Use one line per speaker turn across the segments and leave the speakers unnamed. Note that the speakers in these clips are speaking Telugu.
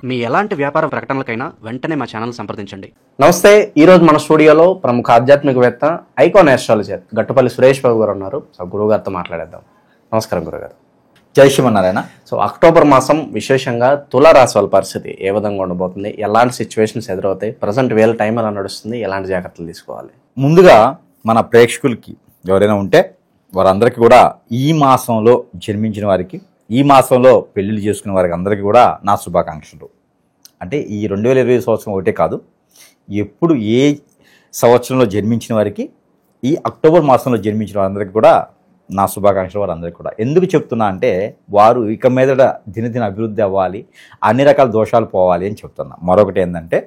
మీ ఎలాంటి వ్యాపార ప్రకటనలకైనా వెంటనే మా ఛానల్ సంప్రదించండి.
నమస్తే. ఈరోజు మన స్టూడియోలో ప్రముఖ ఆధ్యాత్మికవేత్త ఐకాన్ ఆస్ట్రాలజర్ గట్టుపల్లి సురేష్ బాబు గారు ఉన్నారు. సో గురువుగారితో మాట్లాడేద్దాం. నమస్కారం గురుగారు.
జై శ్రీమన్నారాయణ.
సో అక్టోబర్ మాసం విశేషంగా తులారాశి వాళ్ళ పరిస్థితి ఏ విధంగా ఉండబోతుంది, ఎలాంటి సిచ్యువేషన్స్ ఎదురవుతాయి, ప్రజెంట్ వేల టైం ఎలా నడుస్తుంది, ఎలాంటి జాగ్రత్తలు తీసుకోవాలి?
ముందుగా మన ప్రేక్షకులకి ఎవరైనా ఉంటే వారందరికీ కూడా ఈ మాసంలో జన్మించిన వారికి, ఈ మాసంలో పెళ్లిళ్ళు చేసుకునే వారికి అందరికీ కూడా నా శుభాకాంక్షలు. అంటే ఈ 2020 సంవత్సరం ఒకటే కాదు, ఎప్పుడు ఏ సంవత్సరంలో జన్మించిన వారికి ఈ అక్టోబర్ మాసంలో జన్మించిన వారందరికీ కూడా నా శుభాకాంక్షలు. వారందరికీ కూడా ఎందుకు చెప్తున్నా అంటే వారు ఇక మీదట దినదిన అభివృద్ధి అవ్వాలి, అన్ని రకాల దోషాలు పోవాలి అని చెప్తున్నా. మరొకటి ఏంటంటే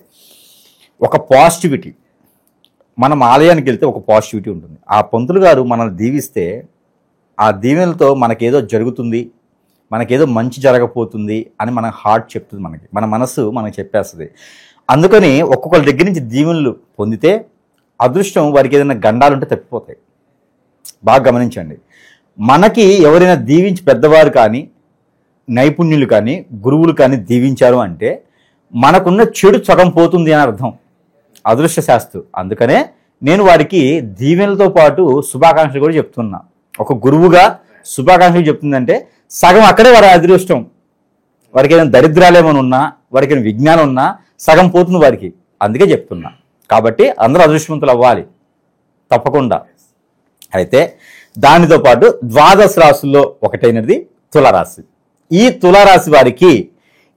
ఒక పాజిటివిటీ, మనం ఆలయానికి వెళ్తే ఒక పాజిటివిటీ ఉంటుంది. ఆ పంతులు గారు మనల్ని దీవిస్తే ఆ దీవెనలతో మనకేదో జరుగుతుంది, మనకేదో మంచి జరగబోతుంది అని మన హార్ట్ చెప్తుంది, మన మనసు మనకు చెప్పేస్తుంది. అందుకని ఒక్కొక్కరి దగ్గర నుంచి దీవెనలు పొందితే అదృష్టం వారికి ఏదైనా గండాలు ఉంటే తప్పిపోతాయి. బాగా గమనించండి. మనకి ఎవరైనా దీవించి పెద్దవారు కానీ, నైపుణ్యులు కానీ, గురువులు కానీ దీవించారు అంటే మనకున్న చెడు సగం పోతుంది అని అర్థం, అదృష్ట శాస్త్రం. అందుకనే నేను వారికి దీవెనలతో పాటు శుభాకాంక్షలు కూడా చెప్తున్నా. ఒక గురువుగా శుభాకాంక్షలు చెప్తుందంటే సగం అక్కడే వారి అదృష్టం. వారికి ఏదైనా దరిద్రాలేమని ఉన్నా, వారికి ఏదైనా విజ్ఞానం ఉన్నా సగం పోతుంది వారికి. అందుకే చెప్తున్నా. కాబట్టి అందరూ అదృష్టవంతులు అవ్వాలి తప్పకుండా. అయితే దానితో పాటు ద్వాదశ రాశుల్లో ఒకటైనది తులారాశి. ఈ తులారాశి వారికి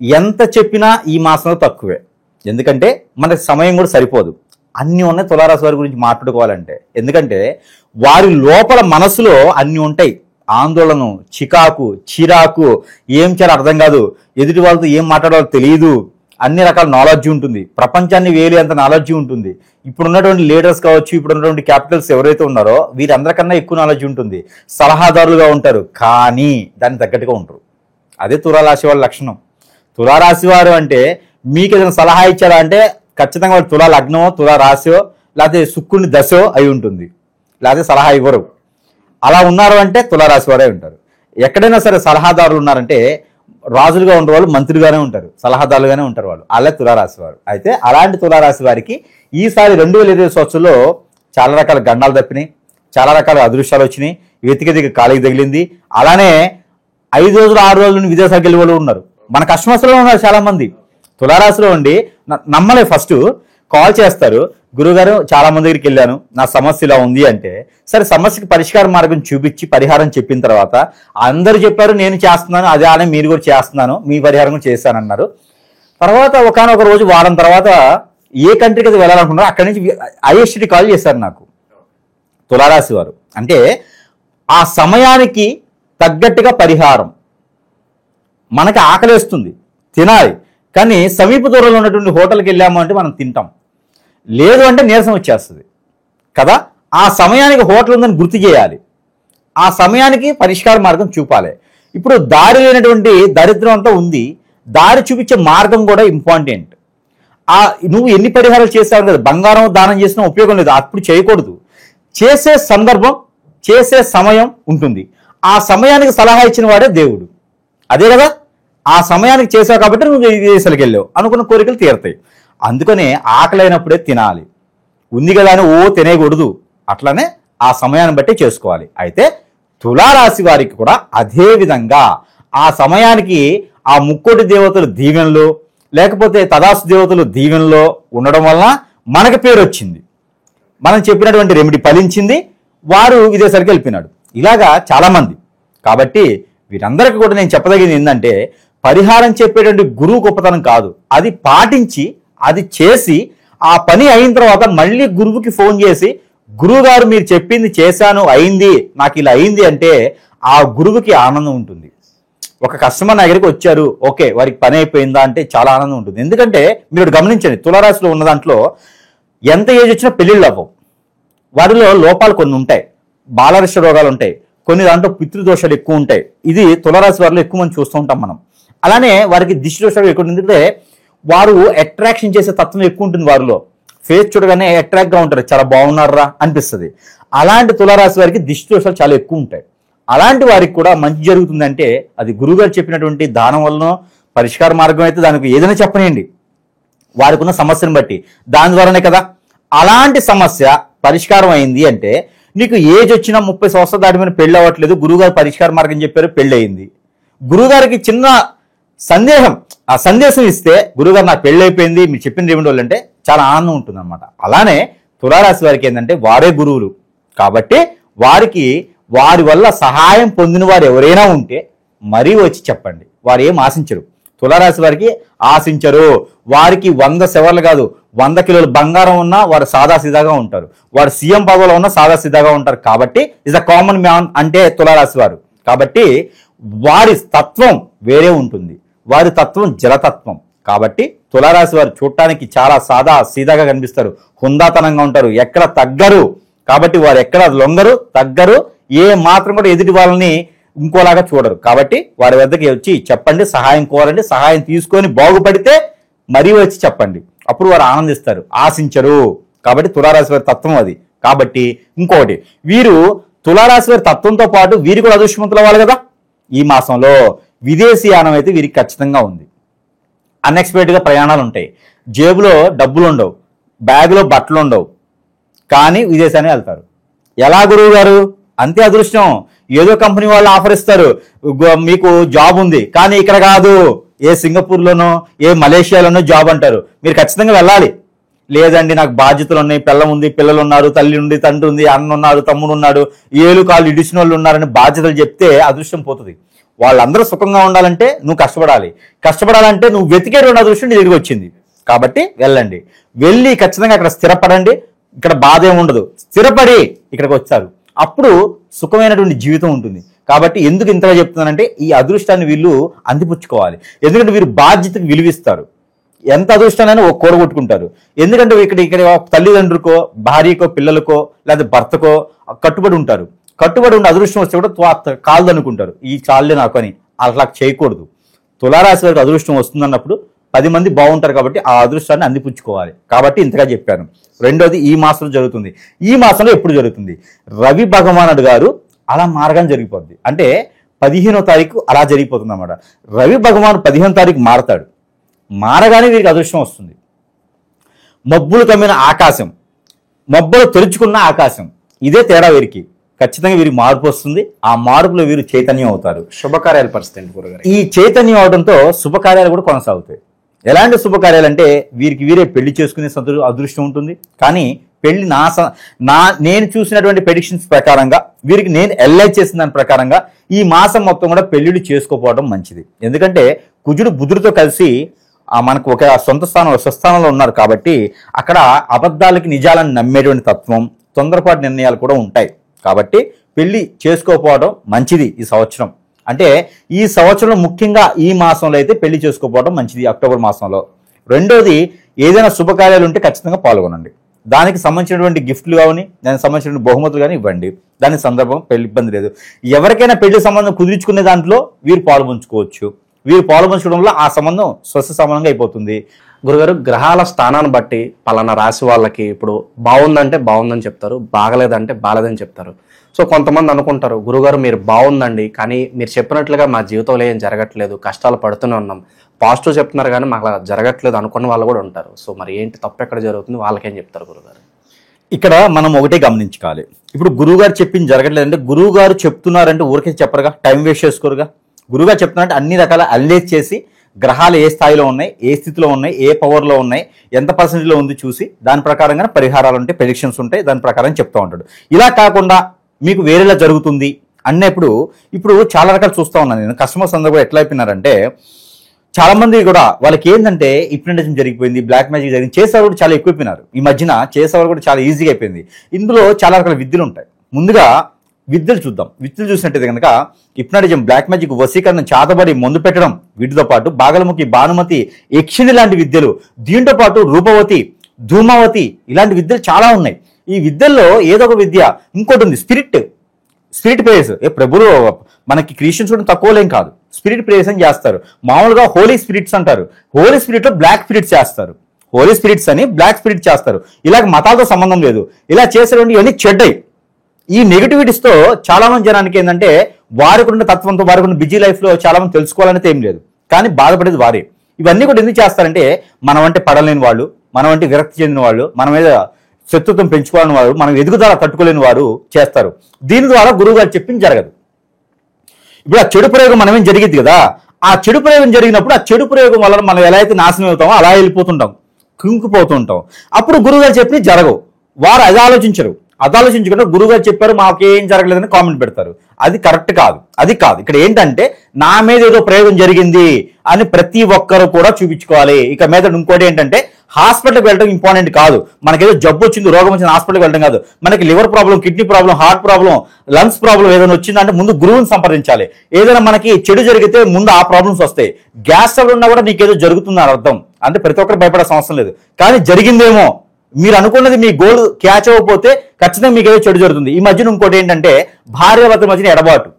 ఎంత చెప్పినా ఈ మాసంలో తక్కువే. ఎందుకంటే మనకి సమయం కూడా సరిపోదు. అన్నీ ఉన్నాయి తులారాశి వారి గురించి మాట్లాడుకోవాలంటే. ఎందుకంటే వారి లోపల మనసులో అన్నీ ఉంటాయి. ఆందోళన, చికాకు, చిరాకు, ఏం చేయాలో అర్థం కాదు, ఎదుటి వాళ్ళతో ఏం మాట్లాడాలో తెలియదు, అన్ని రకాల నాలెడ్జ్ ఉంటుంది, ప్రపంచాన్ని వేలి అంత నాలెడ్జ్ ఉంటుంది. ఇప్పుడు ఉన్నటువంటి లీడర్స్ కావచ్చు, ఇప్పుడు ఉన్నటువంటి క్యాపిటల్స్ ఎవరైతే ఉన్నారో వీరందరికన్నా ఎక్కువ నాలెడ్జ్ ఉంటుంది, సలహాదారులుగా ఉంటారు, కానీ దానికి తగ్గట్టుగా ఉంటారు. అదే తులారాశి వాళ్ళ లక్షణం. తులారాశి వారు అంటే మీకు ఏదైనా సలహా ఇచ్చారా అంటే ఖచ్చితంగా వాళ్ళు తులా లగ్నమో, తులా రాశియో, లేకపోతే శుక్రుని దశో అయి ఉంటుంది, లేకపోతే సలహా ఇవ్వరు. అలా ఉన్నారు అంటే తులారాశి వారే ఉంటారు. ఎక్కడైనా సరే సలహాదారులు ఉన్నారంటే రాజులుగా ఉండేవాళ్ళు మంత్రిగానే ఉంటారు, సలహాదారులుగానే ఉంటారు వాళ్ళు. అలా తులారాశి వారు. అయితే అలాంటి తులారాశి వారికి ఈసారి 2020 సంవత్సరంలో చాలా రకాల గండాలు తప్పినాయి, చాలా రకాల అదృష్టాలు వచ్చినాయి, వెతికి కాలికి తగిలింది. అలానే 5 రోజులు 6 రోజులు విదేశాలకు వెళ్ళే వాళ్ళు ఉన్నారు. మన కస్టమర్స్లో ఉన్నారు చాలా మంది. తులారాశిలో ఉండి నమ్మలే, ఫస్ట్ కాల్ చేస్తారు, గురుగారు చాలా మంది దగ్గరికి వెళ్ళాను, నా సమస్య ఇలా ఉంది అంటే, సరే సమస్యకి పరిష్కార మార్గం చూపించి పరిహారం చెప్పిన తర్వాత అందరూ చెప్పారు నేను చేస్తున్నాను, అదే అనే మీరు కూడా చేస్తున్నాను, మీ పరిహారం కూడా చేస్తానన్నారు. తర్వాత ఒకనొక రోజు వారం తర్వాత ఏ కంట్రీకి అయితే వెళ్ళాలనుకున్నారో అక్కడి నుంచి ఐఎస్టీ కాల్ చేశారు నాకు తులారాశి వారు. అంటే ఆ సమయానికి తగ్గట్టుగా పరిహారం. మనకి ఆకలేస్తుంది, తినాలి, కానీ సమీప దూరంలో ఉన్నటువంటి హోటల్కి వెళ్ళాము అంటే మనం తింటాం, లేదు అంటే నీరసం వచ్చేస్తుంది కదా. ఆ సమయానికి హోటల్ ఉందని గుర్తు చేయాలి, ఆ సమయానికి పరిష్కార మార్గం చూపాలి. ఇప్పుడు దారి లేనటువంటి దరిద్రం అంతా ఉంది, దారి చూపించే మార్గం కూడా ఇంపార్టెంట్. నువ్వు ఎన్ని పరిహారాలు చేసావు కదా, బంగారం దానం చేసినా ఉపయోగం లేదు, అప్పుడు చేయకూడదు. చేసే సందర్భం, చేసే సమయం ఉంటుంది. ఆ సమయానికి సలహా ఇచ్చిన వాడే దేవుడు, అదే కదా. ఆ సమయానికి చేసావు కాబట్టి నువ్వు విదేశాలకు వెళ్ళావు, అనుకున్న కోరికలు తీరుతాయి. అందుకనే ఆకలైనప్పుడే తినాలి, ఉంది కదా అని ఓ తినేయకూడదు. అట్లనే ఆ సమయాన్ని బట్టి చేసుకోవాలి. అయితే తులారాశి వారికి కూడా అదే విధంగా ఆ సమయానికి ఆ ముక్కోటి దేవతలు దీవెనలో, లేకపోతే తదాసు దేవతలు దీవెనలో ఉండడం వలన మనకి పేరు వచ్చింది, మనం చెప్పినటువంటి రెమెడీ ఫలించింది, వారు విదేశాలకు వెళ్ళిపోయినాడు. ఇలాగా చాలామంది. కాబట్టి వీరందరికీ కూడా నేను చెప్పదగింది ఏంటంటే, పరిహారం చెప్పేటువంటి గురువు గొప్పతనం కాదు, అది పాటించి అది చేసి ఆ పని అయిన తర్వాత మళ్ళీ గురువుకి ఫోన్ చేసి, గురువు గారు మీరు చెప్పింది చేశాను, అయింది, నాకు ఇలా అయింది అంటే ఆ గురువుకి ఆనందం ఉంటుంది. ఒక కస్టమర్ నా దగ్గరికి వచ్చారు, ఓకే వారికి పని అయిపోయిందా అంటే చాలా ఆనందం ఉంటుంది. ఎందుకంటే మీరు గమనించండి, తులారాశిలో ఉన్న దాంట్లో ఎంత ఏజ్ వచ్చినా పెళ్ళిళ్ళు అవ్వవు. వారిలో లోపాలు కొన్ని ఉంటాయి, బాలరిష్ట రోగాలు ఉంటాయి, కొన్ని దాంట్లో పితృదోషాలు ఎక్కువ ఉంటాయి. ఇది తులారాశి వారిలో ఎక్కువ మంది చూస్తూ ఉంటాం మనం. అలానే వారికి దిష్టి దోషాలు ఎక్కువ ఉంటుంది. ఎందుకంటే వారు అట్రాక్షన్ చేసే తత్వం ఎక్కువ ఉంటుంది వారిలో. ఫేస్ చూడగానే అట్రాక్ట్గా ఉంటారు, చాలా బాగున్నారా అనిపిస్తుంది. అలాంటి తులారాశి వారికి దిష్టి దోషాలు చాలా ఎక్కువ ఉంటాయి. అలాంటి వారికి కూడా మంచి జరుగుతుందంటే అది గురువుగారు చెప్పినటువంటి దానం వలనో, పరిష్కార మార్గం అయితే దానికి ఏదైనా చెప్పనియండి, వారికి ఉన్న సమస్యను బట్టి, దాని ద్వారానే కదా. అలాంటి సమస్య పరిష్కారం అయింది అంటే నీకు ఏజ్ వచ్చినా 30 సంవత్సరాలు దాటి మీద పెళ్ళి అవ్వట్లేదు, గురువుగారు పరిష్కార మార్గం చెప్పారు, పెళ్ళి అయింది. గురువుగారికి చిన్న సందేహం, ఆ సందేశం ఇస్తే గురువుగారు నాకు పెళ్ళి అయిపోయింది మీరు చెప్పింది ఏమిటి వాళ్ళు అంటే చాలా ఆనందం ఉంటుంది అనమాట. అలానే తులారాశి వారికి ఏంటంటే వారే గురువులు కాబట్టి వారికి వారి వల్ల సహాయం పొందిన వారు ఎవరైనా ఉంటే మరీ వచ్చి చెప్పండి. వారు ఏం ఆశించరు, తులారాశి వారికి ఆశించరు. వారికి 100 సెవర్లు కాదు 100 కిలోలు బంగారం ఉన్నా వారు సాదాసీదాగా ఉంటారు, వారు సీఎం పదవిలో ఉన్నా సాదాసీదాగా ఉంటారు. కాబట్టి ఇస్ అ కామన్ మ్యాన్ అంటే తులారాశి వారు. కాబట్టి వారి తత్వం వేరే ఉంటుంది, వారి తత్వం జలతత్వం. కాబట్టి తులారాశి వారు చూడటానికి చాలా సాదా సీదాగా కనిపిస్తారు, హుందాతనంగా ఉంటారు, ఎక్కడ తగ్గరు. కాబట్టి వారు ఎక్కడ లొంగరు, తగ్గరు, ఏ మాత్రం కూడా ఎదుటి వాళ్ళని ఇంకోలాగా చూడరు. కాబట్టి వారి వద్దకి వచ్చి చెప్పండి, సహాయం కోరండి, సహాయం తీసుకొని బాగుపడితే మరీ వచ్చి చెప్పండి, అప్పుడు వారు ఆనందిస్తారు, ఆశించరు. కాబట్టి తులారాశి వారి తత్వం అది. కాబట్టి ఇంకొకటి, వీరు తులారాశి వారి తత్వంతో పాటు వీరు కూడా అదృష్టవంతులు అవ్వాలి కదా. ఈ మాసంలో విదేశీయానం అయితే వీరికి ఖచ్చితంగా ఉంది. అన్ఎక్స్పెక్టెడ్గా ప్రయాణాలు ఉంటాయి, జేబులో డబ్బులు ఉండవు, బ్యాగులో బట్టలు ఉండవు, కానీ విదేశాన్ని వెళ్తారు. ఎలా గురువు గారు? అంతే అదృష్టం. ఏదో కంపెనీ వాళ్ళు ఆఫర్ ఇస్తారు, మీకు జాబ్ ఉంది, కానీ ఇక్కడ కాదు, ఏ సింగపూర్లోనో ఏ మలేషియాలోనో జాబ్ అంటారు, మీరు ఖచ్చితంగా వెళ్ళాలి. లేదండి నాకు బాధ్యతలు ఉన్నాయి, పిల్లం ఉంది, పిల్లలు ఉన్నారు, తల్లి ఉంది, తండ్రి ఉంది, అన్న ఉన్నారు, తమ్ముడు ఉన్నాడు, ఏలు కాళ్ళు ఇడిచిన వాళ్ళు ఉన్నారని బాధ్యతలు చెప్తే అదృష్టం పోతుంది. వాళ్ళందరూ సుఖంగా ఉండాలంటే నువ్వు కష్టపడాలి, కష్టపడాలంటే నువ్వు వెతికేటువంటి అదృష్టం నీ దగ్గరికి వచ్చింది. కాబట్టి వెళ్ళండి, వెళ్ళి ఖచ్చితంగా అక్కడ స్థిరపడండి. ఇక్కడ బాధ ఏమి ఉండదు, స్థిరపడి ఇక్కడికి వచ్చారు, అప్పుడు సుఖమైనటువంటి జీవితం ఉంటుంది. కాబట్టి ఎందుకు ఇంతగా చెప్తున్నానంటే ఈ అదృష్టాన్ని వీళ్ళు అందిపుచ్చుకోవాలి. ఎందుకంటే వీరు బాధ్యతకు విలువిస్తారు, ఎంత అదృష్టాన్ని ఒక కూరగొట్టుకుంటారు. ఎందుకంటే ఇక్కడ తల్లిదండ్రులకో భార్యకో పిల్లలకో లేదా భర్తకో కట్టుబడి ఉంటారు. కట్టుబడి ఉండి అదృష్టం వస్తే కూడా కాళ్ళు అనుకుంటారు, ఈ చాలే నాకు అని. అట్లా చేయకూడదు. తులారాశి వారికి అదృష్టం వస్తుందన్నప్పుడు 10 మంది బాగుంటారు కాబట్టి ఆ అదృష్టాన్ని అందిపుచ్చుకోవాలి. కాబట్టి ఇంతగా చెప్పాను. రెండోది ఈ మాసంలో జరుగుతుంది. ఈ మాసంలో ఎప్పుడు జరుగుతుంది? రవి భగవానుడు గారు అలా మారగానే జరిగిపోద్ది. అంటే 15వ తారీఖు అలా జరిగిపోతుంది అన్నమాట. రవి భగవాను 15వ తారీఖు మారతాడు. మారగానే వీరికి అదృష్టం వస్తుంది. మబ్బులు కమ్మిన ఆకాశం, మబ్బులు తెరుచుకున్న ఆకాశం, ఇదే తేడా వీరికి. ఖచ్చితంగా వీరికి మార్పు వస్తుంది. ఆ మార్పులో వీరు చైతన్యం అవుతారు.
శుభకార్యాల పరిస్థితి గురుగారు,
ఈ చైతన్యం అవడంతో శుభకార్యాలు కూడా కొనసాగుతాయి. ఎలాంటి శుభకార్యాలు అంటే వీరికి వీరే పెళ్లి చేసుకునే అదృష్టం ఉంటుంది. కానీ పెళ్లి నేను చూసినటువంటి ప్రెడిక్షన్స్ ప్రకారంగా వీరికి నేను ఎల్ఐ చేసిన దాని ప్రకారంగా ఈ మాసం మొత్తం కూడా పెళ్లిళ్ళు చేసుకోపోవడం మంచిది. ఎందుకంటే కుజుడు బుధుడితో కలిసి మనకు ఒక సొంత స్థానంలో స్వస్థానంలో ఉన్నారు కాబట్టి అక్కడ అబద్ధాలకి నిజాలను నమ్మేటువంటి తత్వం, తొందరపాటు నిర్ణయాలు కూడా ఉంటాయి. కాబట్టి పెళ్లి చేసుకోపోవడం మంచిది ఈ సంవత్సరం. అంటే ఈ సంవత్సరంలో ముఖ్యంగా ఈ మాసంలో అయితే పెళ్లి చేసుకోపోవడం మంచిది, అక్టోబర్ మాసంలో. రెండోది, ఏదైనా శుభకార్యాలు ఉంటే ఖచ్చితంగా పాల్గొనండి. దానికి సంబంధించినటువంటి గిఫ్ట్లు కానీ దానికి సంబంధించిన బహుమతులు కానీ ఇవ్వండి. దాని సందర్భం పెళ్లి ఇబ్బంది లేదు. ఎవరికైనా పెళ్లి సంబంధం కుదుర్చుకునే దాంట్లో వీరు పాల్పంచుకోవచ్చు. వీరు పాల్పంచడం వల్ల ఆ సంబంధం స్వస్థ సమానంగా అయిపోతుంది.
గురుగారు, గ్రహాల స్థానాన్ని బట్టి పలానా రాశి వాళ్ళకి ఇప్పుడు బాగుందంటే బాగుందని చెప్తారు, బాగలేదంటే బాగలేదని చెప్తారు. సో కొంతమంది అనుకుంటారు, గురుగారు మీరు బాగుందండి, కానీ మీరు చెప్పినట్లుగా మా జీవితంలో ఏం జరగట్లేదు, కష్టాలు పడుతూనే ఉన్నాం, పాజిటివ్ చెప్తున్నారు కానీ మాకు అలా జరగట్లేదు అనుకున్న వాళ్ళు కూడా ఉంటారు. సో మరి ఏంటి తప్పు ఎక్కడ జరుగుతుంది, వాళ్ళకేం చెప్తారు గురుగారు?
ఇక్కడ మనం ఒకటే గమనించుకోవాలి. ఇప్పుడు గురువుగారు చెప్పింది జరగట్లేదంటే గురువుగారు చెప్తున్నారంటే ఊరికే చెప్పరుగా, టైం వేస్ట్ చేసుకోరుగా. గురువుగారు చెప్తున్నారంటే అన్ని రకాల అనలైజ్ చేసి గ్రహాలు ఏ స్థాయిలో ఉన్నాయి, ఏ స్థితిలో ఉన్నాయి, ఏ పవర్లో ఉన్నాయి, ఎంత పర్సెంటేజ్లో ఉంది చూసి దాని ప్రకారంగా పరిహారాలు ఉంటాయి, ప్రెడిక్షన్స్ ఉంటాయి, దాని ప్రకారం చెప్తూ ఉంటాడు. ఇలా కాకుండా మీకు వేరేలా జరుగుతుంది అన్నప్పుడు ఇప్పుడు చాలా రకాలు చూస్తూ ఉన్నాను నేను. కస్టమర్స్ అందరూ కూడా ఎట్లా అయిపోయినారంటే చాలా మంది కూడా వాళ్ళకి ఏంటంటే హిప్నటిజం జరిగిపోయింది, బ్లాక్ మ్యాజిక్ జరిగింది, చేసేవారు కూడా చాలా ఎక్కువైపోయినారు. ఈ మధ్యన చేసేవారు కూడా చాలా ఈజీగా అయిపోయింది. ఇందులో చాలా రకాల విద్యలు ఉంటాయి. ముందుగా విద్యలు చూద్దాం. విద్యలు చూసినట్టయితే కనుక హిప్నటిజం, బ్లాక్ మ్యాజిక్, వశీకరణ, చాతబడి, మందు పెట్టడం, వీటితో పాటు బాగలముఖి, భానుమతి, యక్షిణి లాంటి విద్యలు, దీంతో పాటు రూపవతి, ధూమావతి ఇలాంటి విద్యలు చాలా ఉన్నాయి. ఈ విద్యల్లో ఏదో ఒక విద్య ఇంకోటి ఉంది, స్పిరిట్ ప్రేయర్స్. ప్రభులు మనకి క్రిస్టియన్స్ కూడా తక్కువలేం కాదు, స్పిరిట్ ప్రేయర్స్ అని చేస్తారు. మామూలుగా హోలీ స్పిరిట్స్ అంటారు, హోలీ స్పిరిట్ లో బ్లాక్ స్పిరిట్స్ చేస్తారు, హోలీ స్పిరిట్స్ అని బ్లాక్ స్పిరిట్ చేస్తారు. ఇలాగ మతాలతో సంబంధం లేదు, ఇలా చేసేటువంటి ఇవన్నీ చెడ్డయి. ఈ నెగిటివిటీస్తో చాలా మంది జనానికి ఏంటంటే వారికి ఉన్న తత్వంతో, వారికి ఉన్న బిజీ లైఫ్ లో చాలా మంది తెలుసుకోవాలనేది ఏం లేదు. కానీ బాధపడేది వారే. ఇవన్నీ కూడా ఎందుకు చేస్తారంటే మనం అంటే పడలేని వాళ్ళు, మనం అంటే విరక్తి చెందిన వాళ్ళు, మన మీద శత్రుత్వం పెంచుకోవాలని వారు, మనం ఎదుగుదల తట్టుకోలేని వారు చేస్తారు. దీని ద్వారా గురువు గారు చెప్పింది జరగదు. ఇప్పుడు ఆ చెడు ప్రయోగం మనమేం జరిగింది కదా, ఆ చెడు ప్రయోగం జరిగినప్పుడు ఆ చెడు ప్రయోగం వల్ల మనం ఎలా అయితే నాశనం అవుతామో అలా వెళ్ళిపోతుంటాం, కుంగిపోతుంటాం. అప్పుడు గురువుగారు చెప్పి జరగవు. వారు అది ఆలోచించరు. అది ఆలోచించకుండా గురువుగారు చెప్పారు మాకేం జరగలేదని కామెంట్ పెడతారు. అది కరెక్ట్ కాదు. అది కాదు. ఇక్కడ ఏంటంటే నా మీద ఏదో ప్రయోగం జరిగింది అని ప్రతి ఒక్కరు కూడా చూపించుకోవాలి. ఇక మీద ఇంకోటి ఏంటంటే హాస్పిటల్కి వెళ్ళడం ఇంపార్టెంట్ కాదు. మనకేదో జబ్బు వచ్చింది, రోగం వచ్చింది, హాస్పిటల్కి వెళ్ళడం కాదు. మనకి liver problem, kidney problem, heart problem, lungs problem ఏదైనా వచ్చిందంటే ముందు గురువుని సంప్రదించాలి. ఏదైనా మనకి చెడు జరిగితే ముందు ఆ ప్రాబ్లమ్స్ వస్తాయి. గ్యాస్ ట్రబుల్ ఉన్నా కూడా నీకేదో జరుగుతుందని అర్థం. అంటే ప్రతి ఒక్కరు భయపడే అవసరం లేదు. కానీ జరిగిందేమో, మీరు అనుకున్నది మీ గోల్ క్యాచ్ అవ్వకపోతే ఖచ్చితంగా మీకు ఏదో చెడు జరుగుతుంది. ఈ మధ్యన ఇంకోటి ఏంటంటే భార్యాభర్తల మధ్యన ఎడబాటు.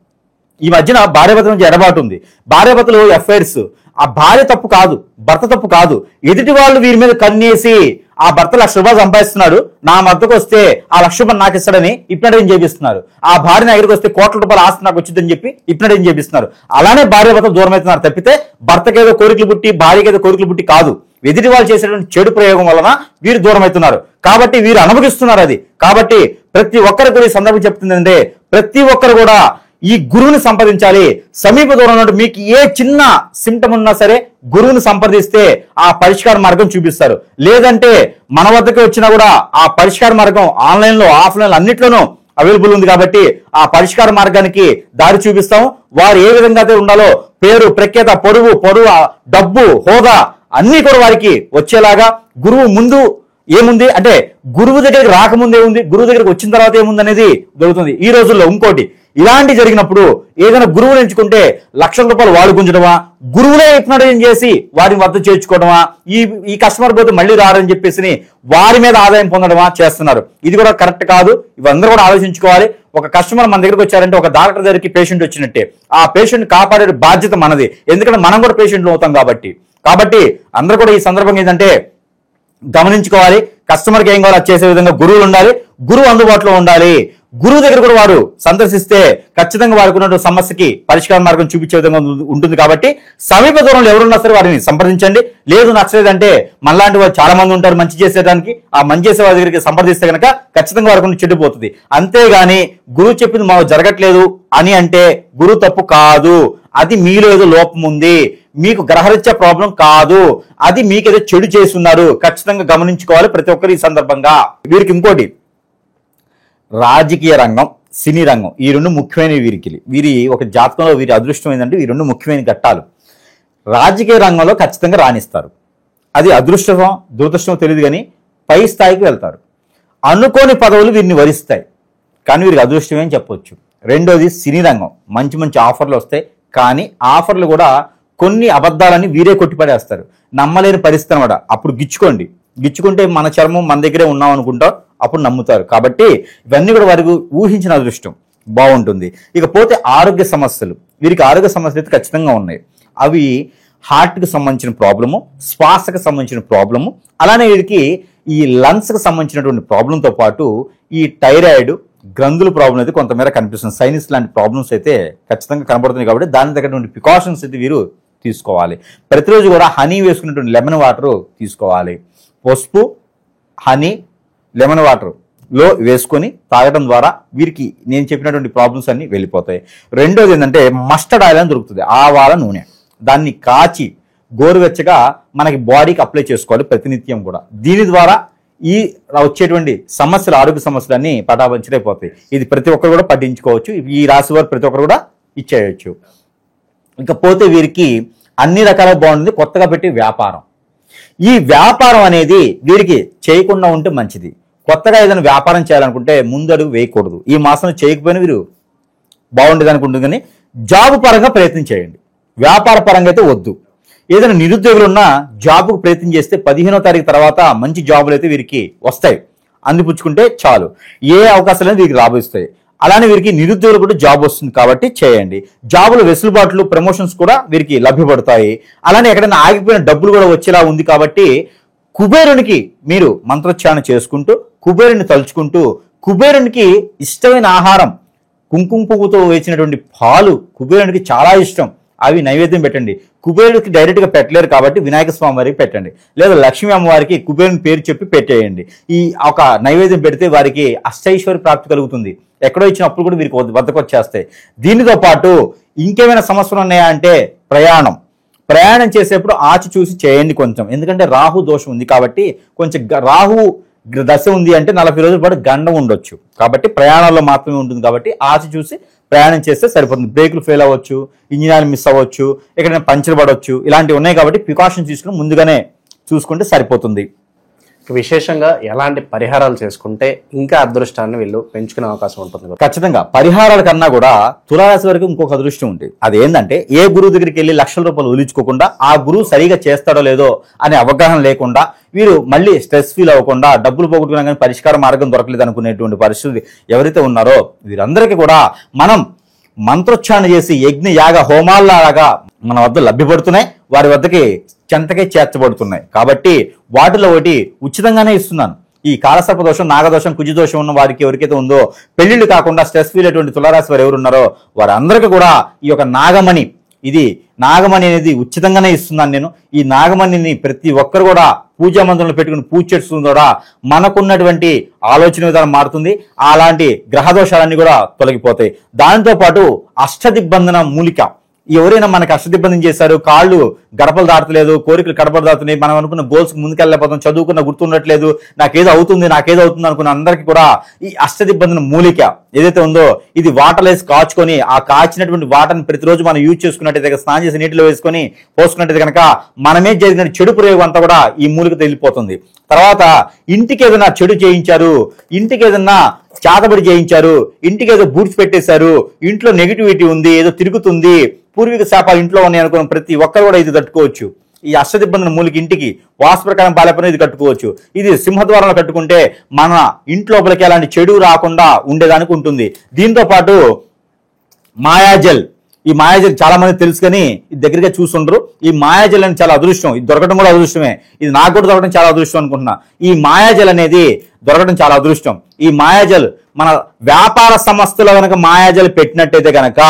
ఈ మధ్యన భార్యాభర్తల మధ్య ఎడబాటు ఉంది. భార్యాభర్తలు అఫైర్స్, ఆ భార్య తప్పు కాదు, భర్త తప్పు కాదు. ఎదుటి వాళ్ళు వీరి మీద కన్నేసి ఆ భర్త ₹1,00,000 సంపాదిస్తున్నాడు, నా మద్దకు వస్తే ఆ ₹1,00,000 నాకు ఇస్తాడని ఇప్పినడేం చేపిస్తున్నారు. ఆ భార్య నా దగ్గరికి వస్తే ₹1,00,000 ఆస్తి నాకు వచ్చిందని చెప్పి ఇప్పినడేం చేపిస్తున్నారు. అలానే భార్య భర్త దూరం అవుతున్నారు తప్పితే భర్తకేదో కోరికలు పుట్టి భార్యకేదో కోరికలు పుట్టి కాదు. ఎదుటి వాళ్ళు చేసేటువంటి చెడు ప్రయోగం వలన వీరు దూరం అవుతున్నారు. కాబట్టి వీరు అనుభవిస్తున్నారు అది. కాబట్టి ప్రతి ఒక్కరు కూడా ఈ సందర్భం చెప్తుందంటే ప్రతి ఒక్కరు కూడా ఈ గురువుని సంప్రదించాలి. సమీప దూరంలో మీకు ఏ చిన్న సిమ్టమ్ ఉన్నా సరే గురువుని సంప్రదిస్తే ఆ పరిష్కార మార్గం చూపిస్తారు. లేదంటే మన వద్దకు వచ్చినా కూడా ఆ పరిష్కార మార్గం ఆన్లైన్లో, ఆఫ్లైన్లో అన్నిట్లోనూ అవైలబుల్ ఉంది. కాబట్టి ఆ పరిష్కార మార్గానికి దారి చూపిస్తాం. వారు ఏ విధంగా అయితే ఉండాలో పేరు, ప్రఖ్యాత, పొడుగు, డబ్బు, హోదా అన్ని కూడా వారికి వచ్చేలాగా గురువు ముందు ఏముంది అంటే గురువు దగ్గరికి రాకముందు ఏముంది, గురువు దగ్గరికి వచ్చిన తర్వాత ఏముంది అనేది దొరుకుతుంది. ఈ రోజుల్లో ఇంకోటి ఇలాంటి జరిగినప్పుడు ఏదైనా గురువుని ఎంచుకుంటే ₹1,00,000 వాడు గుంజడమా, గురువులే ఇప్పినడం చేసి వారిని వద్ద చేర్చుకోవడమా, ఈ కస్టమర్ పోతే మళ్ళీ రారని చెప్పేసి వారి మీద ఆదాయం పొందడమా చేస్తున్నారు. ఇది కూడా కరెక్ట్ కాదు. ఇవందరూ కూడా ఆలోచించుకోవాలి. ఒక కస్టమర్ మన దగ్గరికి వచ్చారంటే ఒక డాక్టర్ దగ్గరికి పేషెంట్ వచ్చినట్టే. ఆ పేషెంట్ కాపాడే బాధ్యత మనది. ఎందుకంటే మనం కూడా పేషెంట్లు అవుతాం కాబట్టి అందరూ కూడా ఈ సందర్భంగా ఏంటంటే గమనించుకోవాలి. కస్టమర్కి ఏం కావాలో చేసే విధంగా గురువులు ఉండాలి. గురువు అందుబాటులో ఉండాలి. గురువు దగ్గర కూడా వారు సందర్శిస్తే ఖచ్చితంగా వారికి ఉన్న సమస్యకి పరిష్కార మార్గం చూపించే విధంగా ఉంటుంది. కాబట్టి సమీప దూరంలో ఎవరున్నా సరే వారిని సంప్రదించండి. లేదు నచ్చలేదంటే మనలాంటి వారు చాలా మంది ఉంటారు మంచి చేసేదానికి. ఆ మంచి చేసే వారి దగ్గరికి సంప్రదిస్తే కనుక ఖచ్చితంగా వారికి చెడిపోతుంది. అంతేగాని గురువు చెప్పింది మాకు జరగట్లేదు అని అంటే గురువు తప్పు కాదు. అది మీలో ఏదో లోపం ఉంది, మీకు గ్రహరీత్యా ప్రాబ్లం కాదు, అది మీకేదో చెడు చేస్తున్నారు. ఖచ్చితంగా గమనించుకోవాలి ప్రతి ఒక్కరు ఈ సందర్భంగా. వీరికి ఇంకోటి రాజకీయ రంగం, సినీ రంగం, ఈ రెండు ముఖ్యమైన వీరి ఒక జాతకంలో వీరి అదృష్టం ఏంటంటే ఈ రెండు ముఖ్యమైన ఘట్టాలు. రాజకీయ రంగంలో ఖచ్చితంగా రాణిస్తారు. అది అదృష్టమో దురదృష్టమో తెలియదు కానీ పై స్థాయికి వెళ్తారు. అనుకోని పదవులు వీరిని వరిస్తాయి కానీ వీరికి అదృష్టమే అని చెప్పొచ్చు. రెండోది సినీ రంగం, మంచి ఆఫర్లు వస్తాయి కానీ ఆఫర్లు కూడా కొన్ని అబద్ధాలని వీరే కొట్టిపడేస్తారు. నమ్మలేని పరిస్థితి అనమాట. అప్పుడు గిచ్చుకుంటే మన చర్మం మన దగ్గరే ఉన్నాం అనుకుంటాం, అప్పుడు నమ్ముతారు. కాబట్టి ఇవన్నీ కూడా వారికి ఊహించిన అదృష్టం బాగుంటుంది. ఇకపోతే ఆరోగ్య సమస్యలు, వీరికి ఆరోగ్య సమస్యలు అయితే ఖచ్చితంగా ఉన్నాయి. అవి హార్ట్కి సంబంధించిన ప్రాబ్లము, శ్వాసకు సంబంధించిన ప్రాబ్లము, అలానే వీరికి ఈ లంగ్స్కి సంబంధించినటువంటి ప్రాబ్లంతో పాటు ఈ థైరాయిడ్ గ్రంథుల ప్రాబ్లం అయితే కొంతమేర కనిపిస్తుంది. సైనస్ లాంటి ప్రాబ్లమ్స్ అయితే ఖచ్చితంగా కనబడుతుంది. కాబట్టి దాని తగ్గటువంటి ప్రికాషన్స్ అయితే వీరు తీసుకోవాలి. ప్రతిరోజు కూడా హనీ వేసుకున్నటువంటి లెమన్ వాటర్ తీసుకోవాలి. పసుపు, హనీ, లెమన్ వాటర్లో వేసుకొని తాగడం ద్వారా వీరికి నేను చెప్పినటువంటి ప్రాబ్లమ్స్ అన్ని వెళ్ళిపోతాయి. రెండోది ఏంటంటే మస్టర్డ్ ఆయిల్ అని దొరుకుతుంది, ఆవాల నూనె. దాన్ని కాచి గోరువెచ్చగా మనకి బాడీకి అప్లై చేసుకోవాలి ప్రతినిత్యం కూడా. దీని ద్వారా ఈ వచ్చేటువంటి సమస్యలు, ఆరోగ్య సమస్యలన్నీ పటాపంచలైపోతాయి. ఇది ప్రతి ఒక్కరు కూడా పట్టించుకోవచ్చు. ఈ రాశి వారు ప్రతి ఒక్కరు కూడా ఇచ్చేయచ్చు. ఇకపోతే వీరికి అన్ని రకాలుగా బాగుంటుంది కొత్తగా పెట్టి వ్యాపారం. ఈ వ్యాపారం అనేది వీరికి చేయకుండా ఉంటే మంచిది. కొత్తగా ఏదైనా వ్యాపారం చేయాలనుకుంటే ముందు అడుగు వేయకూడదు. ఈ మాసం చేయకపోయినా వీరు బాగుండేది అనుకుంటుంది. కానీ జాబ్ పరంగా ప్రయత్నం చేయండి, వ్యాపార పరంగా అయితే వద్దు. ఏదైనా నిరుద్యోగులు ఉన్నా జాబ్కు ప్రయత్నం చేస్తే 15వ తారీఖు తర్వాత మంచి జాబులు అయితే వీరికి వస్తాయి. అందిపుచ్చుకుంటే చాలు, ఏ అవకాశాలు వీరికి రాబోస్తాయి. అలానే వీరికి నిరుద్యోగులు కూడా జాబ్ వస్తుంది కాబట్టి చేయండి. జాబులు వెసులుబాట్లు, ప్రమోషన్స్ కూడా వీరికి లభ్యపడతాయి. అలానే ఎక్కడైనా ఆగిపోయిన డబ్బులు కూడా వచ్చేలా ఉంది. కాబట్టి కుబేరునికి మీరు మంత్రోచ్చారణ చేసుకుంటూ, కుబేరుని తలుచుకుంటూ, కుబేరునికి ఇష్టమైన ఆహారం కుంకుమ పువ్వుతో వేసినటువంటి పాలు కుబేరునికి చాలా ఇష్టం. అవి నైవేద్యం పెట్టండి. కుబేరుడికి డైరెక్ట్గా పెట్టలేరు కాబట్టి వినాయక స్వామి వారికి పెట్టండి, లేదా లక్ష్మీ అమ్మవారికి కుబేరుని పేరు చెప్పి పెట్టేయండి. ఈ ఒక నైవేద్యం పెడితే వారికి అష్టైశ్వర్య ప్రాప్తి కలుగుతుంది. ఎక్కడో ఇచ్చిన అప్పులు కూడా వీరికి వద్దకు వచ్చేస్తాయి. దీనితో పాటు ఇంకేమైనా సమస్యలు ఉన్నాయా అంటే ప్రయాణం చేసేప్పుడు ఆచి చూసి చేయండి కొంచెం. ఎందుకంటే రాహు దోషం ఉంది కాబట్టి కొంచెం రాహు దశ ఉంది అంటే 40 రోజుల పాటు గండం ఉండొచ్చు. కాబట్టి ప్రయాణాల్లో మాత్రమే ఉంటుంది కాబట్టి ఆచి చూసి ప్రయాణం చేస్తే సరిపోతుంది. బ్రేకులు ఫెయిల్ అవ్వచ్చు, ఇంజిన్ ఆయిల్ మిస్ అవ్వచ్చు, ఎక్కడైనా పంచర్ పడవచ్చు, ఇలాంటివి ఉన్నాయి కాబట్టి ప్రికాషన్ తీసుకుని ముందుగానే చూసుకుంటే సరిపోతుంది.
విశేషంగా ఎలాంటి పరిహారాలు చేసుకుంటే ఇంకా అదృష్టాన్ని వీళ్ళు పెంచుకునే అవకాశం ఉంటుంది?
ఖచ్చితంగా పరిహారాల కన్నా కూడా తులారాశి వరకు ఇంకొక అదృష్టం ఉంటుంది. అదేంటంటే ఏ గురువు దగ్గరికి వెళ్ళి లక్షల రూపాయలు వదిలించుకోకుండా ఆ గురువు సరిగా చేస్తాడో లేదో అనే అవగాహన లేకుండా వీరు మళ్ళీ స్ట్రెస్ ఫీల్ అవ్వకుండా డబ్బులు పోగొట్టుకున్నా కానీ పరిష్కార మార్గం దొరకలేదు అనుకునేటువంటి పరిస్థితి ఎవరైతే ఉన్నారో వీరందరికీ కూడా మనం మంత్రోచ్చారణ చేసి యజ్ఞ యాగ హోమాల్లాగా మన వద్ద లభ్యపడుతున్నాయి, వారి వద్దకి చెంతకే చేర్చబడుతున్నాయి. కాబట్టి వాటిలో ఒకటి ఉచితంగానే ఇస్తున్నాను. ఈ కాలసర్ప దోషం, నాగదోషం, కుజదోషం ఉన్న వారికి ఎవరికైతే ఉందో పెళ్లిళ్ళు కాకుండా స్ట్రెస్ ఫీల్ అటువంటి తులారాశి వారు ఎవరు ఉన్నారో వారందరికీ కూడా ఈ యొక్క నాగమణి అనేది ఉచితంగానే ఇస్తున్నాను నేను. ఈ నాగమణిని ప్రతి ఒక్కరు కూడా పూజా మందిరంలో పెట్టుకుని పూజ చేస్తుంది కూడా మనకున్నటువంటి ఆలోచన విధానం మారుతుంది. అలాంటి గ్రహదోషాలన్నీ కూడా తొలగిపోతాయి. దాంతో పాటు అష్టదిగ్బంధన మూలిక, ఎవరైనా మనకి అష్టదిబ్బంది చేశారు, కాళ్ళు గడపలు దాటలేదు, కోరికలు గడపలు దాటుతున్నాయి, మనం అనుకున్న గోల్స్ ముందుకెళ్ళలేకపోతాం, చదువుకున్న గుర్తుండట్లేదు, నాకేదో అవుతుంది అనుకున్న అందరికీ కూడా ఈ అష్టదిబ్బంధన మూలిక ఏదైతే ఉందో ఇది వాటర్ వేసి కాచుకొని ఆ కాచినటువంటి వాటర్ని ప్రతిరోజు మనం యూజ్ చేసుకున్నట్టయితే, స్నానం చేసి నీటిలో వేసుకొని పోసుకున్నట్టయితే కనుక మనమే జరిగిన చెడు ప్రయోగం అంతా కూడా ఈ మూలికతో వెళ్ళిపోతుంది. తర్వాత ఇంటికి ఏదైనా చెడు చేయించారు, ఇంటికి ఏదైనా చాతబడి చేయించారు, ఇంటికి ఏదో బూట్స్ పెట్టేశారు, ఇంట్లో నెగిటివిటీ ఉంది, ఏదో తిరుగుతుంది, పూర్వీక శాపాలు ఇంట్లో ఉన్నాయి అనుకున్న ప్రతి ఒక్కరు కూడా ఇది తట్టుకోవచ్చు. ఈ అష్టదిబ్బంధన మూలిక ఇంటికి వాస్తు ప్రకారం బాలేపని ఇది కట్టుకోవచ్చు. ఇది సింహద్వారంలో కట్టుకుంటే మన ఇంట్లోపలికి అలాంటి చెడు రాకుండా ఉండేదానికి ఉంటుంది. దీంతో పాటు మాయాజల్, ఈ మాయాజల్ చాలా మంది తెలుసు కానీ ఇది దగ్గరగా చూసుండ్రు. ఈ మాయాజల్ అనేది చాలా అదృష్టం, ఇది దొరకడం కూడా అదృష్టమే, ఇది నాకు కూడా దొరకడం చాలా అదృష్టం అనుకుంటున్నా. ఈ మాయాజల్ అనేది దొరకడం చాలా అదృష్టం. ఈ మాయాజల్ మన వ్యాపార సంస్థలో కనుక మాయాజల్ పెట్టినట్టయితే కనుక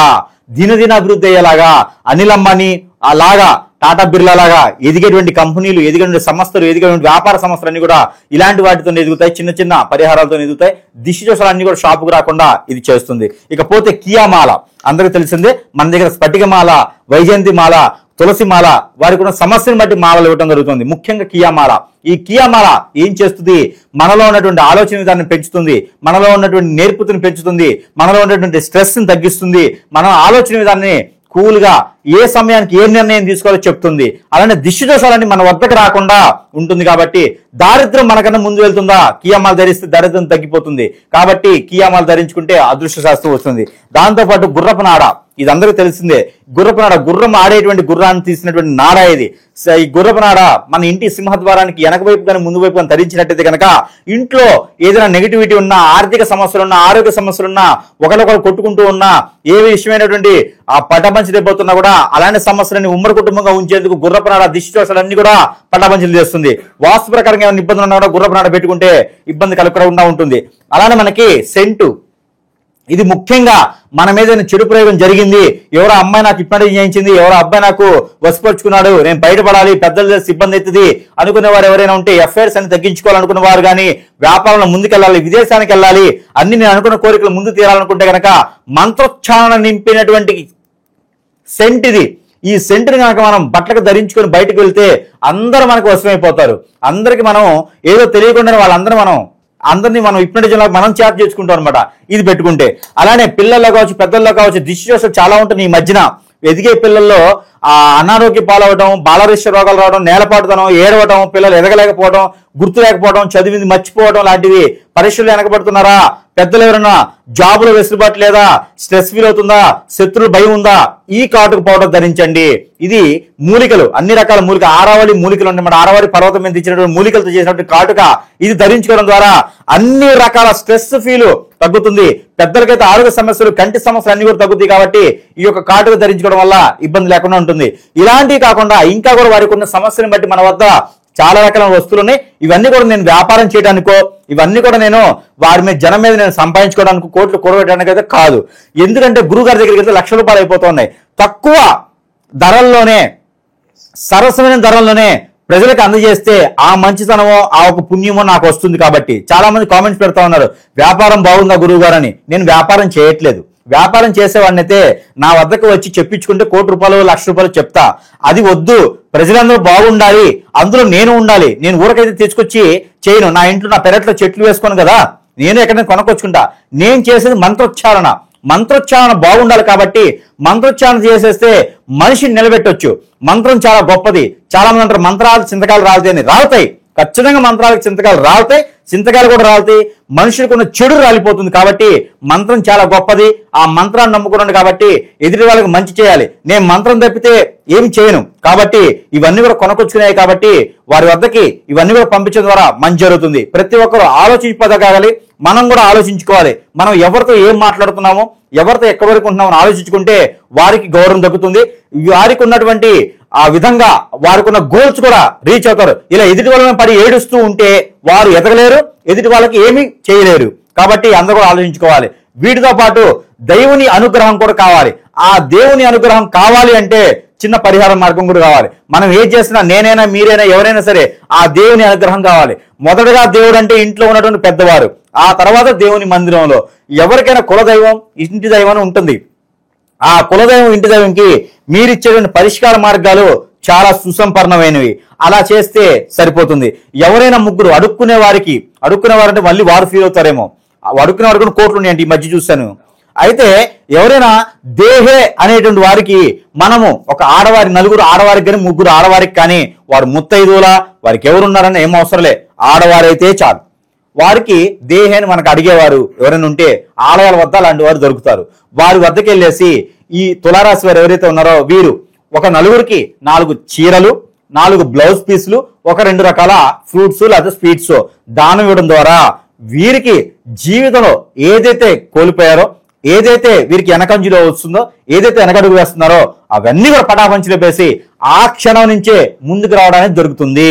దినదిన అభివృద్ధి అయ్యేలాగా, అనిల్ అంబానీ అలాగా, టాటా బిర్లా లాగా ఎదిగేటువంటి కంపెనీలు, ఎదిగేటువంటి సంస్థలు, ఎదిగేటువంటి వ్యాపార సంస్థలు అన్ని కూడా ఇలాంటి వాటితో ఎదుగుతాయి, చిన్న చిన్న పరిహారాలతో ఎదుగుతాయి. దిష్టి దోషాలన్నీ కూడా షాపుకు రాకుండా ఇది చేస్తుంది. ఇకపోతే కియామాల అందరికీ తెలిసిందే, మన దగ్గర స్ఫటికమాల, వైజయంతి మాల, తులసి మాల, వారికి ఉన్న సమస్యను బట్టి మాలలు ఇవ్వడం జరుగుతుంది. ముఖ్యంగా కియామాల. ఈ కియామాల ఏం చేస్తుంది? మనలో ఉన్నటువంటి ఆలోచన విధానం పెంచుతుంది, మనలో ఉన్నటువంటి నేర్పుతుని పెంచుతుంది, మనలో ఉన్నటువంటి స్ట్రెస్ ని తగ్గిస్తుంది, మన ఆలోచన విధానాన్ని కూల్గా ఏ సమయానికి ఏ నిర్ణయం తీసుకోవాలో చెప్తుంది. అలానే దిష్టి దోషాలన్నీ మన వద్దకు రాకుండా ఉంటుంది. కాబట్టి దారిద్ర్యం మనకన్నా ముందు వెళ్తుందా? కియామాలు ధరిస్తే దారిద్ర్యం తగ్గిపోతుంది. కాబట్టి కియామాలు ధరించుకుంటే అదృష్ట శాస్త్రం వస్తుంది. దాంతోపాటు గుర్రపు నాడ, ఇది అందరికీ తెలిసిందే. గుర్రపు నాడ, గుర్రం ఆడేటువంటి గుర్రాన్ని తీసినటువంటి నాడ ఇది. ఈ గుర్రపు నాడ మన ఇంటి సింహద్వారానికి వెనక వైపు కానీ ముందు వైపు కానీ ధరించినట్టయితే కనుక ఇంట్లో ఏదైనా నెగిటివిటీ ఉన్నా, ఆర్థిక సమస్యలున్నా, ఆరోగ్య సమస్యలున్నా, ఒకరికొకరు కొట్టుకుంటూ ఉన్నా, ఏ విషయమైనటువంటి ఆ పటపంచలు అయిపోతున్నా కూడా అలాంటి సమస్యలన్నీ ఉమ్మడి కుటుంబంగా ఉంచేందుకు గుర్రపు నాడ దిష్టి దోషాలన్నీ కూడా పటాపంచలు చేస్తుంది. వాస్తు ప్రకారంగా ఏమైనా ఇబ్బందులు ఉన్నా కూడా గుర్రపు నాడ పెట్టుకుంటే ఇబ్బంది కలగకుండా ఉంటుంది. అలానే మనకి సెంటు, ఇది ముఖ్యంగా మన మీద చెడు ప్రయోగం జరిగింది, ఎవరో అమ్మాయి నాకు ఇప్పటి చేయించింది, ఎవరో అబ్బాయి నాకు వసిపరుచుకున్నాడు, నేను బయటపడాలి, పెద్దలు చేసి ఇబ్బంది అవుతుంది అనుకునే వారు ఎవరైనా ఉంటే, ఎఫ్ఐఆర్స్ అని తగ్గించుకోవాలనుకున్న వారు కానీ, వ్యాపారంలో ముందుకెళ్ళాలి, విదేశానికి వెళ్ళాలి, అన్ని నేను అనుకున్న కోరికలు ముందు తీరాలనుకుంటే కనుక మంత్రోచ్చారణ నింపినటువంటి సెంట్ ఇది. ఈ సెంటుని కనుక మనం బట్టలకు ధరించుకొని బయటకు వెళ్తే అందరూ మనకు వశమైపోతారు. అందరికి మనం ఏదో తెలియకుండా అందరినీ మనం హిప్నటిజంలో మనం చార్జ్ చేసుకుంటాం అనమాట ఇది పెట్టుకుంటే. అలానే పిల్లల్లో కావచ్చు, పెద్దల్లో కావచ్చు దిష్టి దోషాలు చాలా ఉంటుంది. ఈ మధ్యన ఎదిగే పిల్లల్లో అనారోగ్య పాలవడం, బాలరిష్ట రోగాలు రావడం, నేలపాటుతనం, ఏడవడం, పిల్లలు ఎదగలేకపోవడం, గుర్తు లేకపోవడం, చదివింది మర్చిపోవడం లాంటివి, పరీక్షలు వెనకబడుతున్నారా, పెద్దలు ఎవరైనా జాబులో వెసులుబాటు లేదా, స్ట్రెస్ ఫీల్ అవుతుందా, శత్రువులు భయం ఉందా, ఈ కాటుకు పౌడర్ ధరించండి. ఇది మూలికలు, అన్ని రకాల మూలిక, ఆరావళి మూలికలు ఉంటాయి, ఆరావళి పర్వతం మీద ఇచ్చినటువంటి మూలికలతో చేసినటువంటి కాటుక ఇది ధరించుకోవడం ద్వారా అన్ని రకాల స్ట్రెస్ ఫీల్ తగ్గుతుంది. పెద్దలకైతే ఆరోగ్య సమస్యలు, కంటి సమస్యలు అన్ని కూడా తగ్గుతాయి. కాబట్టి ఈ యొక్క కాటుక ధరించుకోవడం వల్ల ఇబ్బంది లేకుండా ఉంటుంది. ఇలాంటివి కాకుండా ఇంకా కూడా వారికి ఉన్న సమస్యలను బట్టి మన వద్ద చాలా రకాల వస్తువులు ఉన్నాయి. ఇవన్నీ కూడా నేను వ్యాపారం చేయడానికో, ఇవన్నీ కూడా నేను వారి మీద జనం మీద నేను సంపాదించుకోవడానికి, కోట్లు కూడబెట్టడానికి అయితే కాదు. ఎందుకంటే గురువు గారి దగ్గరికి వెళ్తే లక్షల రూపాయలు అయిపోతున్నాయి. తక్కువ ధరల్లోనే, సరసమైన ధరల్లోనే ప్రజలకు అందజేస్తే ఆ మంచితనమో ఆ ఒక పుణ్యమో నాకు వస్తుంది. కాబట్టి చాలా మంది కామెంట్స్ పెడతా ఉన్నారు, వ్యాపారం బాగుందా గురువు గారు అని. నేను వ్యాపారం చేయట్లేదు. వ్యాపారం చేసేవాడిని అయితే నా వద్దకు వచ్చి చెప్పించుకుంటే ₹1,00,000 ₹1,00,000 చెప్తా. అది వద్దు, ప్రజలందరూ బాగుండాలి, అందులో నేను ఉండాలి. నేను ఊరకైతే తీసుకొచ్చి చేయను. నా ఇంట్లో నా పెరట్లో చెట్లు వేసుకోను కదా, నేను ఎక్కడైనా కొనుక్కొచ్చుకుంటా. నేను చేసేది మంత్రోచ్చారణ. మంత్రోచ్చారణ బాగుండాలి కాబట్టి మంత్రోచ్చారణ చేసేస్తే మనిషిని నిలబెట్టొచ్చు. మంత్రం చాలా గొప్పది. చాలా మంది అంటారు మంత్రాలు చింతకాలు రాలుతాయని. రాలుతాయి, ఖచ్చితంగా మంత్రాలకు చింతకాలు రాలుతాయి, చింతకాయలు కూడా రాలుతాయి. మనుషులకు ఉన్న చెడు రాలిపోతుంది. కాబట్టి మంత్రం చాలా గొప్పది. ఆ మంత్రాన్ని నమ్ముకున్నాను కాబట్టి ఎదుటి వాళ్ళకి మంచి చేయాలి. నేను మంత్రం తప్పితే ఏమి చేయను. కాబట్టి ఇవన్నీ కూడా కొనకొచ్చుకున్నాయి. కాబట్టి వారి వద్దకి ఇవన్నీ కూడా పంపించడం ద్వారా మంచి జరుగుతుంది. ప్రతి ఒక్కరు ఆలోచించుకోగలగాలి. మనం కూడా ఆలోచించుకోవాలి. మనం ఎవరితో ఏం మాట్లాడుతున్నామో, ఎవరితో ఎక్కడి వరకు ఉంటున్నామని ఆలోచించుకుంటే వారికి గౌరవం దక్కుతుంది. వారికి ఉన్నటువంటి ఆ విధంగా వారికి ఉన్న గోల్స్ కూడా రీచ్ అవుతారు. ఇలా ఎదుటి వాళ్ళని పడి ఏడుస్తూ ఉంటే వారు ఎదగలేరు, ఎదుటి వాళ్ళకి ఏమీ చేయలేరు. కాబట్టి అందరూ కూడా ఆలోచించుకోవాలి. వీటితో పాటు దేవుని అనుగ్రహం కూడా కావాలి. ఆ దేవుని అనుగ్రహం కావాలి అంటే చిన్న పరిహార మార్గం కూడా కావాలి. మనం ఏం చేసినా, నేనైనా మీరైనా ఎవరైనా సరే ఆ దేవుని అనుగ్రహం కావాలి. మొదటగా దేవుడు అంటే ఇంట్లో ఉన్నటువంటి పెద్దవారు, ఆ తర్వాత దేవుని మందిరంలో ఎవరికైనా కులదైవం, ఇంటి దైవం ఉంటుంది. ఆ కులదైవం, ఇంటి దైవంకి మీరిచ్చేటువంటి పరిష్కార మార్గాలు చాలా సుసంపన్నమైనవి. అలా చేస్తే సరిపోతుంది. ఎవరైనా ముగ్గురు అడుక్కునే వారంటే మళ్ళీ వారు ఫీల్ అవుతారేమో. అడుక్కునే వారికి కోట్లు ఉన్నాయంటే ఈ మధ్య చూశాను. అయితే ఎవరైనా దేహే అనేటువంటి వారికి మనము ఒక ఆడవారి, నలుగురు ఆడవారికి కానీ ముగ్గురు ఆడవారికి కానీ, వారు ముత్తైదువులా, వారికి ఎవరున్నారని ఏం అవసరంలే, ఆడవారైతే చాలు. వారికి దేహేని మనకు అడిగేవారు ఎవరైనా ఉంటే ఆలయాల వద్ద అలాంటి వారు దొరుకుతారు. వారి వద్దకు వెళ్ళేసి ఈ తులారాశి వారు ఎవరైతే ఉన్నారో వీరు ఒక నలుగురికి 4 చీరలు, 4 బ్లౌజ్ పీసులు, ఒక 2 రకాల ఫ్రూట్స్ లేదా స్వీట్స్ దానం ఇవ్వడం ద్వారా వీరికి జీవితంలో ఏదైతే కోల్పోయారో, ఏదైతే వీరికి వెనకంజులో వస్తుందో, ఏదైతే వెనకడుగు వేస్తున్నారో అవన్నీ కూడా పటాపంచులు వేసి ఆ క్షణం నుంచే ముందుకు రావడానికి దొరుకుతుంది.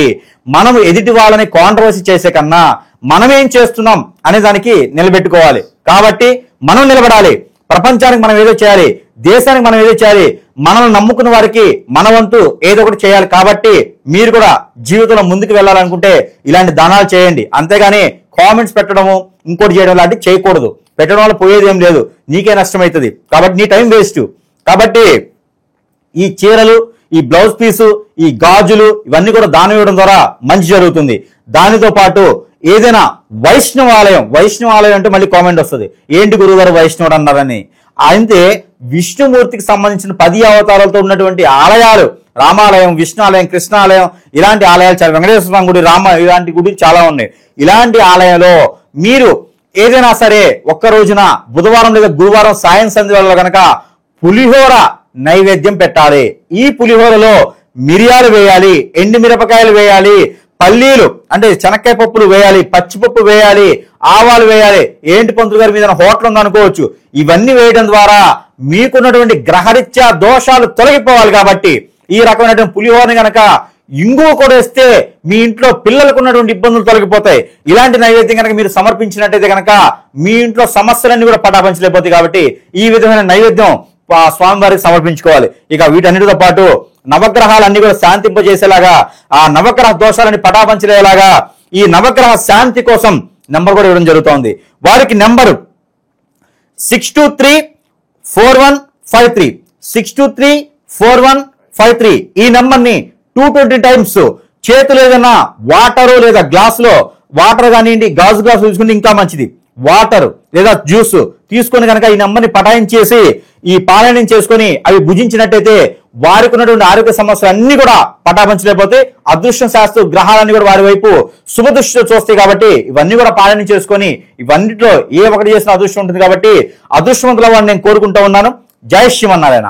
మనం ఎదుటి వాళ్ళని కాంట్రవర్సీ చేసే కన్నా మనం ఏం చేస్తున్నాం అనే దానికి నిలబెట్టుకోవాలి. కాబట్టి మనం నిలబడాలి. ప్రపంచానికి మనం ఏదో చేయాలి, దేశానికి మనం ఏదో చేయాలి, మనల్ని నమ్ముకున్న వారికి మన వంతు ఏదో ఒకటి చేయాలి. కాబట్టి మీరు కూడా జీవితంలో ముందుకు వెళ్ళాలనుకుంటే ఇలాంటి దానాలు చేయండి. అంతేగాని కామెంట్స్ పెట్టడము, ఇంకోటి చేయడం లాంటివి చేయకూడదు. పెట్టడం వల్ల పోయేది ఏం లేదు, నీకే నష్టం అవుతుంది. కాబట్టి నీ టైం వేస్ట్. కాబట్టి ఈ చీరలు, ఈ బ్లౌజ్ పీసు, ఈ గాజులు ఇవన్నీ కూడా దానం ఇవ్వడం ద్వారా మంచి జరుగుతుంది. దానితో పాటు ఏదైనా వైష్ణవాలయం అంటే మళ్ళీ కామెంట్ వస్తుంది, ఏంటి గురువుగారు వైష్ణవుడు అన్నారని. అయితే విష్ణుమూర్తికి సంబంధించిన 10 అవతారాలతో ఉన్నటువంటి ఆలయాలు, రామాలయం, విష్ణుఆలయం, కృష్ణాలయం, ఇలాంటి ఆలయాలు చాలా, వెంకటేశ్వర స్వామి గుడి, ఇలాంటి గుడి చాలా ఉన్నాయి. ఇలాంటి ఆలయంలో మీరు ఏదైనా సరే ఒక్క రోజున బుధవారం లేదా గురువారం సాయం సంధ్యలో కనుక పులిహోర నైవేద్యం పెట్టాలి. ఈ పులిహోరలో మిరియాలు వేయాలి, ఎండు మిరపకాయలు వేయాలి, పల్లీలు అంటే శనక్కాయ పప్పులు వేయాలి, పచ్చిపప్పు వేయాలి, ఆవాలు వేయాలి. ఏంటి పంతులు గారి మీద హోటల్ ఉందనుకోవచ్చు. ఇవన్నీ వేయడం ద్వారా మీకున్నటువంటి గ్రహరీత్యా దోషాలు తొలగిపోవాలి. కాబట్టి ఈ రకమైనటువంటి పులిహోరని గనక ఇంగువ కూడా వేస్తే మీ ఇంట్లో పిల్లలకు ఉన్నటువంటి ఇబ్బందులు తొలగిపోతాయి. ఇలాంటి నైవేద్యం కనుక మీరు సమర్పించినట్టయితే కనుక మీ ఇంట్లో సమస్యలన్నీ కూడా పటాపంచలేకపోతాయి. కాబట్టి ఈ విధమైన నైవేద్యం స్వామివారికి సమర్పించుకోవాలి. ఇక వీటన్నిటితో పాటు నవగ్రహాలన్నీ కూడా శాంతింపజేసేలాగా, ఆ నవగ్రహ దోషాలని పటాపంచలేలాగా ఈ నవగ్రహ శాంతి కోసం నెంబర్ కూడా ఇవ్వడం జరుగుతోంది. వారికి నెంబర్ 6234153 6234153. ఈ నెంబర్ని 220 టైమ్స్ చేతులు ఏదైనా వాటర్ లేదా గ్లాసులో వాటర్ కానివ్వండి, గాజు గ్లాసు తీసుకుంటే ఇంకా మంచిది, వాటర్ లేదా జ్యూస్ తీసుకొని కనుక ఈ నెంబర్ని పటాయించేసి ఈ పారాయణం చేసుకొని అవి భుజించినట్టయితే వారికి ఉన్నటువంటి ఆరోగ్య సమస్యలు అన్ని కూడా పటాపంచలేకపోతే అదృష్టం శాస్త్ర గ్రహాలన్నీ కూడా వారి వైపు శుభదృష్టితో చూస్తాయి. కాబట్టి ఇవన్నీ కూడా పారాయణం చేసుకొని ఇవన్నిట్లో ఏ ఒకటి చేసిన అదృష్టం ఉంటుంది. కాబట్టి అదృష్టవంతుల వాడిని నేను కోరుకుంటూ ఉన్నాను. జై శ్రీమన్నారాయణ.